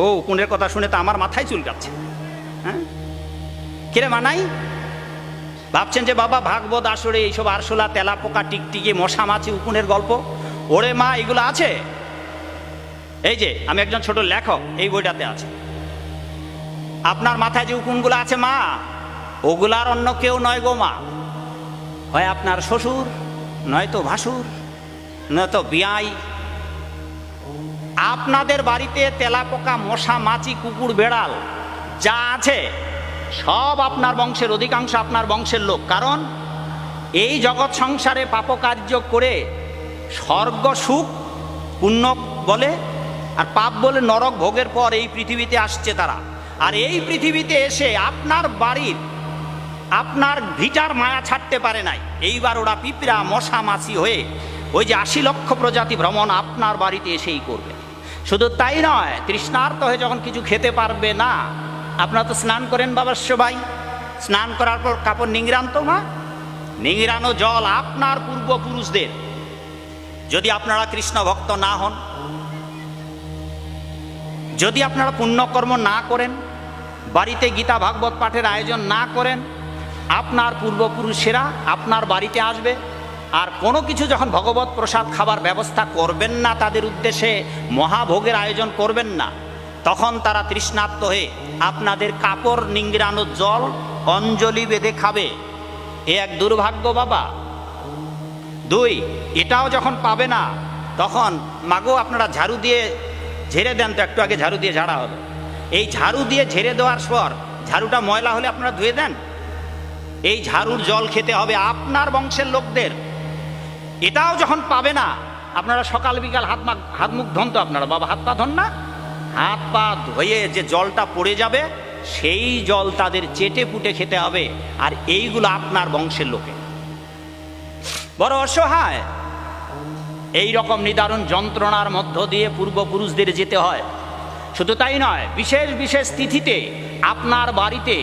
ও উকুনের কথা শুনে তো আমার মাথায় চুলকাচ্ছে। হ্যাঁ, কিরে মানাই, ভাবছেন যে বাবা ভাগবত আসরে এইসব আরশোলা, তেলাপোকা, টিকটিকি, মশা মাছি, উকুনের গল্প, ওরে মা এগুলো আছে? এই যে আমি একজন ছোট লেখক, এই বইটাতে আছে। আপনার মাথায় যে উকুনগুলো আছে মা, ওগুলার অন্য কেউ নয় গো মা, হয় আপনার শ্বশুর, নয়তো ভাসুর, নয়তো বিয়াই। আপনাদের বাড়িতে তেলাপোকা, মশা মাছি, কুকুর, বেড়াল যা আছে সব আপনার বংশের, অধিকাংশ আপনার বংশের লোক। কারণ এই জগৎ সংসারে পাপকার্য করে স্বর্গ সুখ পুণ্য বলে আর পাপ বলে নরক ভোগের পর এই পৃথিবীতে আসছে তারা। আর এই পৃথিবীতে এসে আপনার বাড়ির, আপনার ভিটার মায়া ছাড়তে পারে নাই। এইবার ওরা পিঁপড়া, মশা মাছি হয়ে ওই যে 80 লক্ষ প্রজাতি ভ্রমণ আপনার বাড়িতে এসেই করবে। শুধু তাই নয়, তৃষ্ণার্ত হয়ে যখন কিছু খেতে পারবে না, আপনারা তো স্নান করেন বাবার সবাই, স্নান করার পর কাপড় নিংড়ান তো মা, নিংড়ানো জল আপনার পূর্বপুরুষদের, যদি আপনারা কৃষ্ণ ভক্ত না হন, যদি আপনারা পুণ্যকর্ম না করেন, বাড়িতে গীতা ভাগবত পাঠের আয়োজন না করেন, আপনার পূর্বপুরুষেরা আপনার বাড়িতে আসবে আর কোনো কিছু যখন ভগবত প্রসাদ খাবার ব্যবস্থা করবেন না, তাদের উদ্দেশ্যে মহাভোগের আয়োজন করবেন না, তখন তারা তৃষ্ণার্ত হয়ে আপনাদের কাপড় নিংড়ানো জল অঞ্জলি বেঁধে খাবে। এ এক দুর্ভাগ্য বাবা। 2, এটাও যখন পাবে না, তখন মাগো আপনারা ঝাড়ু দিয়ে ঝেড়ে দেন তো, একটু আগে ঝাড়ু দিয়ে ঝাড়া হলো, এই ঝাড়ু দিয়ে ঝেড়ে দেওয়ার পর ঝাড়ুটা ময়লা হলে আপনারা ধুয়ে দেন, এই ঝাড়ুর জল খেতে হবে আপনার বংশের লোকদের। এটাও যখন পাবে না, আপনারা সকাল বিকাল হাত মুখ ধন তো, আপনারা বাবা হাত পা ধন না, হাত পা ধুয়ে যে জলটা পড়ে যাবে সেই জল তাদের চেটে পুটে খেতে হবে। আর এইগুলো আপনার বংশের লোকে বড় অসহায়, এই রকম নিদারুণ যন্ত্রণার মধ্য দিয়ে পূর্বপুরুষদের যেতে হয়। শুধু তাই নয়, বিশেষ বিশেষ তিথিতে আপনার বাড়িতে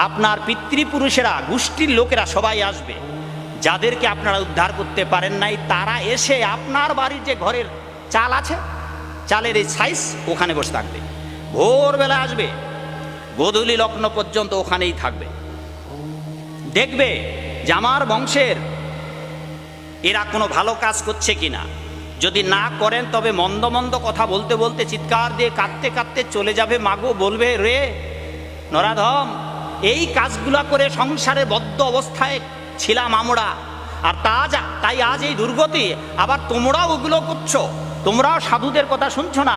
আপনার পিতৃপুরুষেরা, গোষ্ঠীর লোকেরা সবাই আসবে। যাদেরকে আপনারা উদ্ধার করতে পারেন নাই, তারা এসে আপনার বাড়ির যে ঘরের চাল আছে, চালের এই সাইজ ওখানে বসে থাকবে, ভোরবেলা আসবে, গোধূলি লগ্ন পর্যন্ত ওখানেই থাকবে। দেখবে যে আমার বংশের এরা কোনো ভালো কাজ করছে কিনা। যদি না করেন তবে মন্দ মন্দ কথা বলতে বলতে, চিৎকার দিয়ে কাঁদতে কাঁদতে চলে যাবে, মাগো বলবে রে নরাধম, এই কাজগুলা করে সংসারে বদ্ধ অবস্থায় ছিলাম আমরা, আর তাই আজ এই দুর্গতি। আবার তোমরাও ওগুলো করছো, তোমরাও সাধুদের কথা শুনছো না।